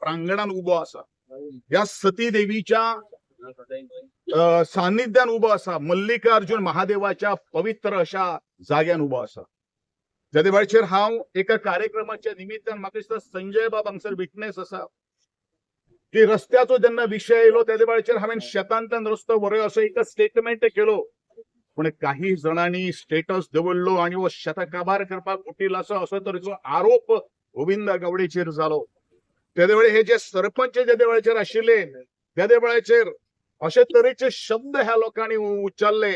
प्रांगणात उभो असा, या सती देवीच्या सान्निध्यान उभो असा, मल्लिकार्जुन महादेवाच्या पवित्र अशा जाग्यान उभो असा. ज्या वेळाचेर हांव एका कार्यक्रमाच्या निमित्तान म्हाका दिसता संजय बाब हांगसर विटनेस असा की रस्त्याचो जेन्ना विशय येयलो त्या वेळाचेर हांवें शेतांतल्यान रस्तो व्हरयो असो एक स्टेटमेंट केलो, पण काही जणांनी स्टेटस दवरलो आणि वो शेतां काबार करपाक उठिल्लो असो तरेचो आरोप गोविंद गावडेचेर जालो. त्या वेळी हे जे सरपंच ज्या वेळाचेर आशिल्ले त्या वेळाचेर अशे तरेचे शब्द ह्या लोकांनी उच्चारले,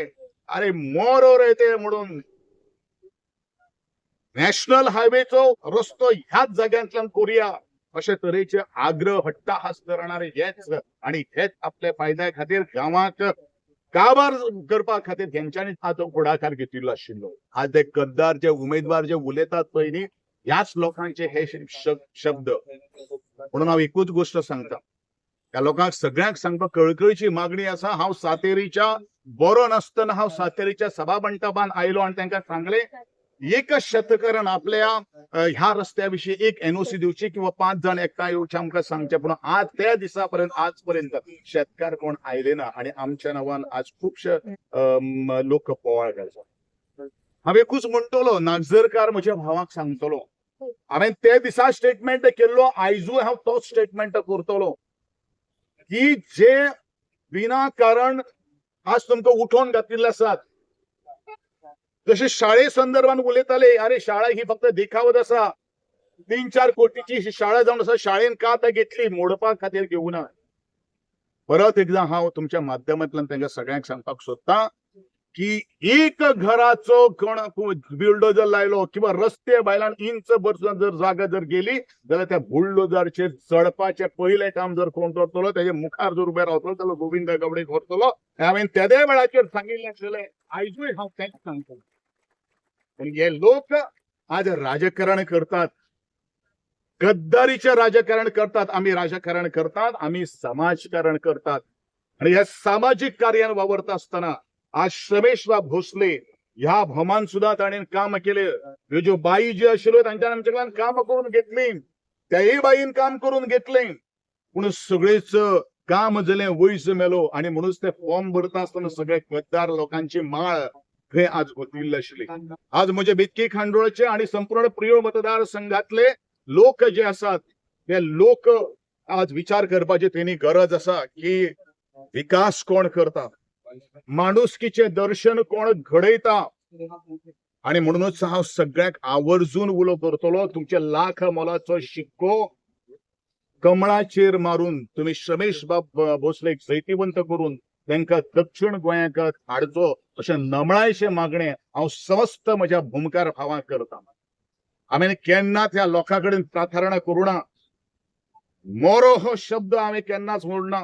अरे मोरो रे ते म्हणून. नॅशनल हायवेचो रस्तो ह्याच जाग्यांतल्यान करूया अशे तरेचे आग्रह हट्टाहास करणारे हेच आणि हेच आपल्या फायद्या खातीर गांवाक काबार करपा खातीर हेंच्यांनी हाचो फुडाकार घेतिल्लो आशिल्लो. आज ते गद्दार जे उमेदवार जे उलयतात पळय न्ही, ह्याच लोकांचे हे शब्द. म्हणून हांव एकूच गोष्ट सांगता, त्या लोकांक सगळ्यांक सांगता कळकळीची मागणी आसा. हांव सातेरीच्या बरो नासतना हांव सातेरीच्या सभा मंडपान आयलो आणि तांकां सांगले एक शेतकारान आपल्या ह्या रस्त्या विशीं एक एनओसी दिवची किंवा 5 जण एकठांय येवचे आमकां सांगचे, पण आज त्या दिसा पर्यंत आजपर्यंत शेतकार कोण आयले ना आणि आमच्या नांवान आज खुबशे लोक पोवाळ घालतात. हांव एकूच म्हणटलो, नागजरकार म्हज्या भावाक सांगतलो, हांवें ते दिसा स्टेटमेंट केल्लो, आयजूय हांव तोच स्टेटमेंट करतलो की जे विनाकारण आज तुमकां उठोवन घातिल्ले आसात. जसे शाळे संदर्भात उलयताले, अरे शाळा ही फक्त देखावत आसा, 3-4 कोटीची शाळा जावन आसा, शाळेन का आतां घेतली, मोडपा खातीर घेवना. परत एकदा हांव तुमच्या माध्यमांतल्यान तांकां सगळ्यांक सांगपाक सोदतां की एक घराचो कोण बुलडोजर लायलो किंवा रस्ते भायल्यान इंच भर जर जागा जर गेली जाल्यार त्या बुलडोजरचेर चडपाचें पयलें काम जर कोण करतलो, तेजे मुखार जर उबे रावतलो जाल्यार गोविंद गावडे करतलो. हांवें त्या वेळाचेर सांगिल्लें आशिल्लें, आयजूय हांव तेंच सांगतलो. पण हे लोक आज राजकारण करतात, गद्दारीचे राजकारण करतात. आम्ही राजकारण करतात, आम्ही समाजकारण करतात. आणि ह्या सामाजिक कार्यान वावरता असताना आज रमेशबाब भोसले ह्या भोमान सुद्धा ताणें काम केले. ह्यो ज्यो बाई ज्यो आशिल्ल्यो तांच्यान आमचे कडल्यान काम करून घेतली, त्याही बाईन काम करून घेतलें, पूण सगळेच काम जालें वयस मेलो. आणि म्हणूनच ते फॉर्म भरता आसतना सगळे गद्दार लोकांची माळ हे आज होतिल्ले आशिल्ले. आज म्हजे बेतकी खांडोळचे आणि संपूर्ण प्रियो मतदारसंघातले लोक जे असतात ते लोक आज विचार करपाची तेनी गरज असा की विकास कोण करता, माणुसकीचे दर्शन कोण घडयता. आणि म्हणूनच हांव सगळ्याक आवर्जून उलो करतलो, तुमचे लाख मोलाचो शिक्को कमळाचेर मारून तुम्ही रमेशबाब भोसलेक जैतिवंत करून तांकां दक्षिण गोंयाक हाडचो अशें नमळायशें मागणें हांव समस्त म्हज्या भूमकार भावांक करता. हांवें केन्नाच ह्या लोकां कडेन प्रार्थना करूना, मोरो हो शब्द हांवें केन्नाच म्हणना,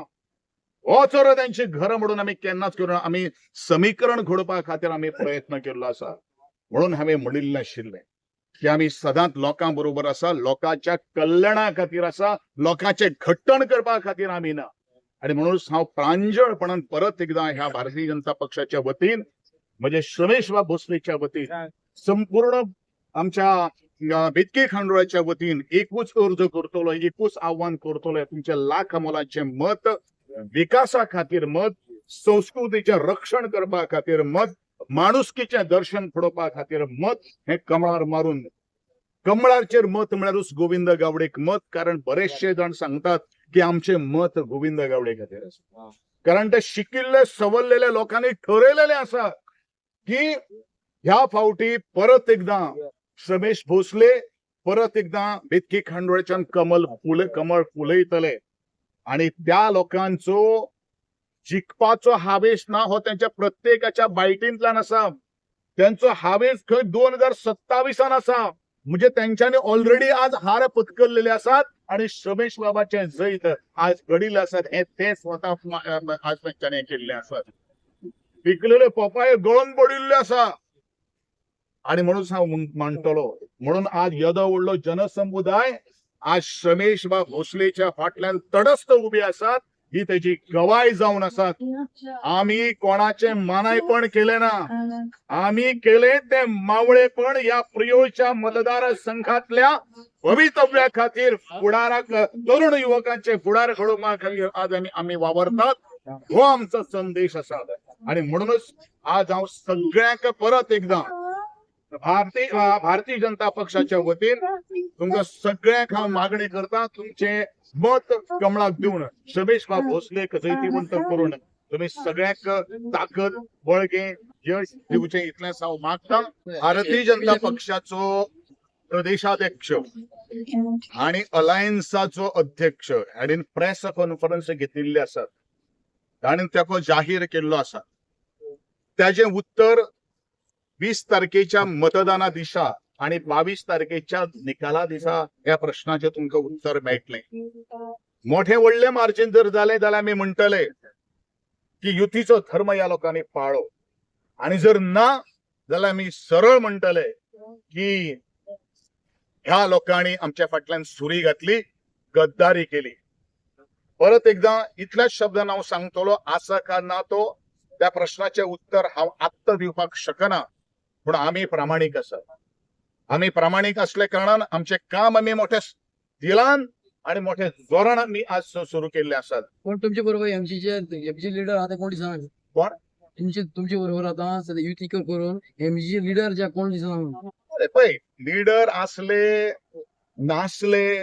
होच रे तांची घर म्हणून आमी केन्नाच करूना. आमी समीकरण घडोवपा खातीर आमी प्रयत्न केल्लो आसा. म्हणून हांवें म्हणिल्लें आशिल्लें की आमी सदांच लोकां बरोबर आसा, लोकांच्या कल्याणा खातीर आसा, लोकांचें घट्टण करपा खातीर आमी ना. आणि म्हणूनच हांव प्रांजळपणान परत एकदा ह्या भारतीय जनता पक्षाच्या वतीन, म्हणजे रमेशबाब भोसलेच्या वतीन, संपूर्ण आमच्या बेतकी खांडोळाच्या वतीन एकूच अर्ज करतलो, एकूच आव्हान करतलो, तुमचे लाख मोलाचे मत विकासा खातीर मत, संस्कृतीचे रक्षण करपा खातीर मत, माणुसकीचे दर्शन घडोवपा खातीर मत हे कमळार मारून. कमळाचेर मत म्हळ्यारूच गोविंद गावडेक मत. कारण बरेचशे जण सांगतात की आमचे मत गोविंद गावडे खातीर आसा, कारण ते शिकिल्ले सवरलेले लोकांनी ठरयलेले आसा की ह्या फावटी परत एकदा रमेश भोसले परत एकदा बेतकी खांडोळच्यान कमळ फुलयतले आणि त्या लोकांचो जिखपाचो हावेस ना हो त्यांच्या प्रत्येकाच्या बायटींतल्यान आसा. त्यांचो हावेस खंय 2027 आसा. म्हणजे त्यांच्यानी ऑलरेडी आज हार पत्करलेले आसात आणि रमेश बाबाचे जैत आज घडिल्ले आसात. हे ते स्वतः आज त्यांच्यानी केल्ले आसात. पिकलेले पपाये गळून पडिल्ले आसा आणि म्हणून हांव म्हणटलो, म्हणून आज येदो व्हडलो जनसमुदाय आज रमेश बाब भोसलेच्या फाटल्यान तडस्त उबे आसात. ही त्याची गवाय जावन आसात. आम्ही कोणाचे मानायपण केले ना, आम्ही केले ते मावळेपण या प्रियोच्या मतदार संघातल्या भवितव्या खातीर फुडाराक तरुण युवकांचे फुडार घडोवपा खातीर आज आम्ही वावरतात. हो आमचा संदेश आसा आणि म्हणूनच आज हांव सगळ्यांक परत एकदा भारतीय जनता पक्षाच्या वतीन तुमकां सगळ्यांक हांव मागणी करता, तुमचे मत कमळाक दिवन रमेश बाब भोसलेक जैतिवंत करून तुम्ही सगळ्यांक ताकद बळगे यश दिवचे इतलेंच हांव मागता. भारतीय जनता पक्षाचो प्रदेशाध्यक्ष आणि अलायन्साचो अध्यक्ष हांणी प्रेस कॉन्फरन्स घेतिल्ली आसात. ताणें तेको जाहीर केल्लो आसा. त्याचे उत्तर 20 तारखेच्या मतदाना दिसा आणि 22 तारखेच्या निकाला दिसा या प्रश्नाचे तुमकां उत्तर मेळटलें. मोठे व्हडले मार्जिन जर जाले जाल्यार आमी म्हणटले की युतीचो धर्म या लोकांनी पाळो आणि जर ना जाल्यार आमी सरळ म्हणटले की ह्या लोकांनी आमच्या फाटल्यान सुरी घातली, गद्दारी केली. परत एकदा इतल्याच शब्दान हांव सांगतलो, आसा का ना तो त्या प्रश्नाचे उत्तर हांव आत्ता दिवपाक शकना, पूण आमी प्रामाणीक आसा. आम्ही प्रामाणिक असल्या कारणान आमचे काम आम्ही मोठ्या दिलान आणि मोठ्या जोरान आम्ही आज सुरू केले असतात. कोण तुमच्या बरोबर एमसीचे लीडर आता कोण दिसना? कोण तुमच्या बरोबर आता युती करून एमसीचे लीडर ज्या कोण दिसना? अरे पळय, लीडर असले नासले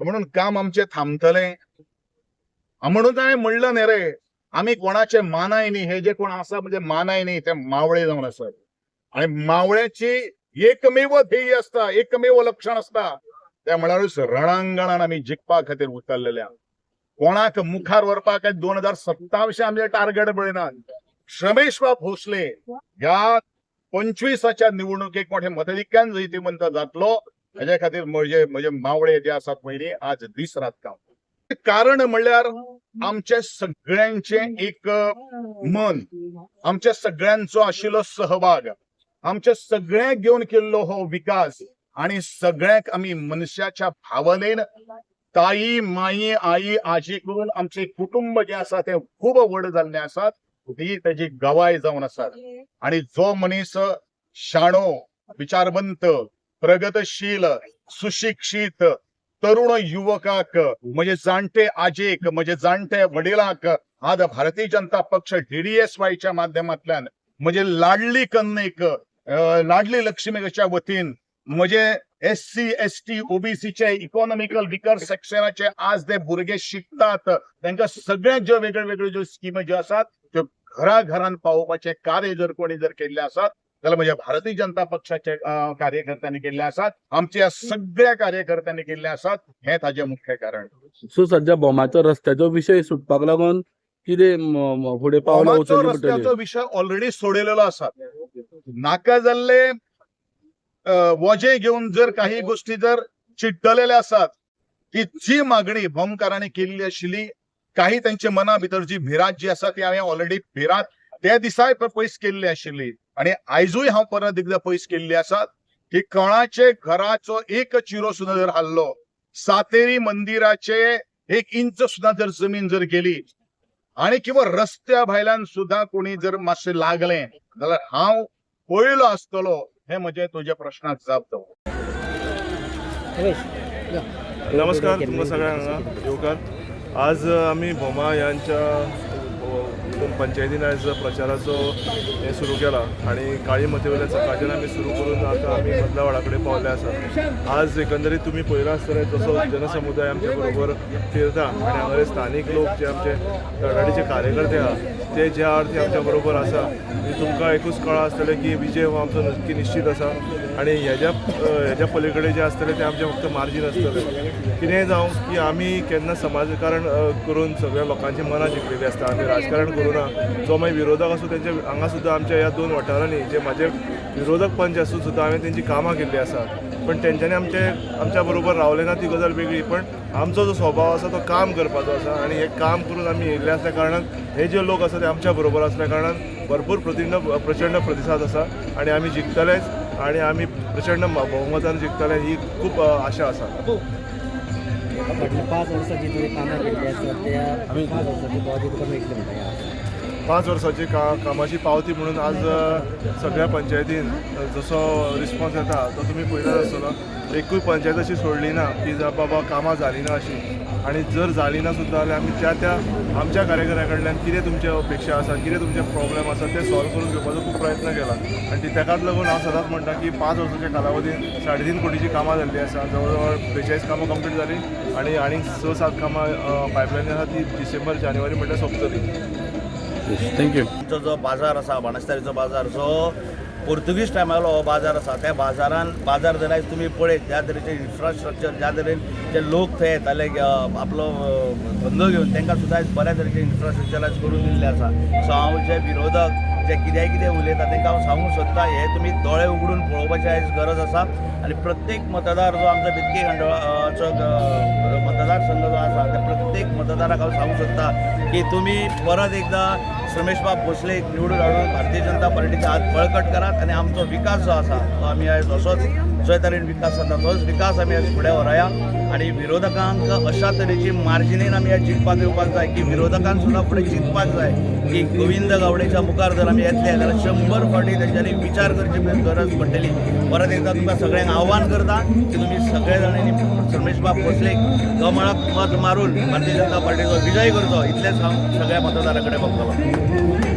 म्हणून काम आमचे थांबतले म्हणून हांवें म्हणलं न्ही रे, आम्ही कोणाचे मानाय न्ही. हे जे कोण आसा म्हणजे मानाय न्ही, ते मावळे जावन आसात आणि मावळ्याची एकमेव ध्येय असता, एकमेव लक्षण असता, त्या म्हळ्यारूच रणांगणान आम्ही जिखपा खातीर उतरलेल्या. कोणाक मुखार व्हरपाक 2027 आमचे टार्गेट पळयनात. रमेश बाब भोसले ह्या 25च्या निवडणुकेक मोठे मताधिक्यान जैतिवंत जातलो, हेच्या खातीर म्हजे मावळे जे आसात पयलीं आज दीस रात काम. कारण म्हणल्यार आमच्या सगळ्यांचे एक मन, आमच्या सगळ्यांचो आशिल्लो सहभाग, आमच्या सगळ्यांक घेऊन केल्लो हो विकास आणि सगळ्यांक आम्ही मनशाच्या भावनेन ताई माई आई आजी करून आमचे कुटुंब जे आसा ते खूब व्हड जाल्ले आसात. ही त्याची गवाय जावन आसात आणि जो मनीस शाणो, विचारवंत, प्रगतशील, सुशिक्षित तरुण युवकाक, म्हणजे जाणटे आजेक, म्हणजे जाणटे वडिलांक आज भारतीय जनता पक्ष DDSYच्या माध्यमांतल्यान म्हणजे लाडली कन्येक, लाडली लक्ष्मीच्या वतीन, म्हणजे SC ST OBCचे इकॉनॉमिकल विकर सेक्शनाचे आज ते भुरगे शिकतात, तांकां सगळ्यात ज्यो वेगळ्यो ज्यो स्किमी ज्यो आसात त्यो घराघरान पावोवपाचे कार्य जर कोणी जर केल्ले आसात जाल्यार म्हणजे भारतीय जनता पक्षाचे कार्यकर्त्यांनी केल्ले आसात. आमच्या सगळ्या कार्यकर्त्यांनी केल्ले आसात. हे ताजे मुख्य कारण. सो सध्या बोमाच्या रस्त्याचो विषय सुटपाक लागून कितें फुडें पावलां उचललीं पडटलीं? रस्त्याचो विषय ऑलरेडी सोडलेलो आसा. नाका जाल्ले वजे घेऊन जर काही गोष्टी जर चिड्डलेल्या आसात, ती जी मागणी भोमकारांनी केल्ली आशिल्ली, काही त्यांच्या मना भितर जी भिरांत जी आसा ती हांवें ऑलरेडी भिरांत त्या दिसाय पयस केल्ली आशिल्ली आणि आयजूय हांव परत एकदा पयस केल्ली आसात की कोणाचे घराचो एक चिरो सुद्धा जर हल्लो, सातेरी मंदिराचे 1 इंच सुद्धा जर जमीन जर गेली आणि किंवा रस्त्या भायल्यान सुद्धा कोणी जर मातशें लागलें जाल्यार हांव पळयलो आसतलो. हे म्हणजे तुझ्या प्रश्नाक जाप दवरता. नमस्कार तुम्हाला सगळ्यांना येवकार. आज आम्ही भोमा यांच्या पंचायतीन आयज प्रचाराचो हे सुरू केला आणि काळी मतेवयल्या सकाळच्यान आमी सुरू करून आतां आमी मदल्या वाडा कडेन पावले आसा. आज एकंदरीत तुमी पळयलां आसतलें जसो जनसमुदाय आमच्या बरोबर फिरता आनी हांगासर स्थानीक लोक जे आमचे तरणाटीचे कार्यकर्ते आहा ते ज्या अर्थी आमच्या बरोबर आसा आनी तुमकां एकूच कळ्ळां आसतलें की विजय हो आमचो नक्की निश्चित आसा आनी हेज्या पलीकडे जे आसतलें ते आमचें फक्त मार्जीन आसतलें. कितेंय जावं की आमी केन्ना समाजकारण करून सगळ्या लोकांची मनां जिखलेलीं आसता. आमी राजकारण करूना. जो मागीर विरोधक आसूं तेंचे हांगा सुद्दां आमच्या ह्या 2 वाठारांनी जे म्हाजे विरोधक पंच आसूं सुद्दां हांवें तेंची कामां केल्लीं आसा. पण तेंच्यांनी आमच्या बरोबर रावले ना ती गजाल वेगळी. पण आमचो जो स्वभाव आसा तो काम करपाचो आसा आनी हें काम करून आमी येयल्ले आसल्या कारणान हे जे लोक आसा ते आमच्या बरोबर आसल्या कारणान भरपूर प्रचंड प्रतिसाद आसा आनी आमी जिखतलेच आनी आमी प्रचंड बहुमतान जिखतले ही खूब आशा आसा. फाटल्या 5 वर्सांची तुवें कामां केल्लीं आसात त्या 5 वर्सांची पावती तुका मेळटली म्हणटा. 5 वर्सांची कामाची पावती म्हणून आज सगळ्या पंचायतीन जसो रिस्पॉन्स येता तो तुमी पळयलाच आसतलो. एकूय पंचायत अशी सोडली ना की बाबा कामां जालीं ना अशी. आनी जर जालीं ना सुद्दां जाल्यार आमी त्या आमच्या कार्यकर्त्यां कडल्यान कितें तुमचे अपेक्षा आसा कितें तुमचे प्रॉब्लेम आसा ते सॉल्व करून घेवपाचो खूब प्रयत्न केला. आनी ताकाच लागून हांव सदांच म्हणटा की 5 वर्सांच्या कालावधीन 3.5 कोटीची कामां जाल्लीं आसा. जवळ 42 कामां कंप्लीट जालीं आनी 6-7 कामां पायपलायन आसा ती डिसेंबर जानेवारी म्हणल्यार सोंपतली. थँक्यू. आमचो जो बाजार आसा बाणस्तारीचो बाजार जो पोर्तुगीज टायमालो हो बाजार आसा त्या बाजार जर आयज तुमी पळयत ज्या तरेचे इन्फ्रास्ट्रक्चर ज्या तरेन जे लोक थंय येताले आपलो धंदो घेवन तांकां सुद्दां आयज बऱ्या तरेचे इन्फ्रास्ट्रक्चर आयज करून दिल्लें आसा. सो हांव जे विरोधक जे कितें उलयता तांकां हांव सांगूंक सोदता हे तुमी दोळे उगडून पळोवपाची आयज गरज आसा. आनी प्रत्येक मतदार जो आमचो बितके खंडोळाचो मतदारसंघ जो आसा त्या प्रत्येक मतदाराक हांव सांगूंक सोदता की तुमी परत एकदां रमेश बाब भोसलेक निवडून हाडून भारतीय जनता पार्टीचा हात बळकट करात आनी आमचो विकास जो आसा तो आमी आयज असोच जे तरेन विकास जाता तोच विकास आमी आयज फुडें व्हरया. आनी विरोधकांक अशा तरेची मार्जिनीन आमी आयज जिखपाक येवपाक जाय की विरोधकांक सुद्दां फुडें चिंतपाक जाय की गोविंद गावडेच्या मुखार जर आमी येतले जाल्यार 100 फावटी तेंच्यांनी विचार करची गरज पडटली. परत एकदां तुमकां सगळ्यांक आव्हान करता की तुमी सगळे जाणांनी रमेश बाब भोसलेक कमळाक मत मारून भारतीय जनता पार्टीचो विजय करचो इतलेंच हांव सगळ्या मतदारा कडेन मागतलो.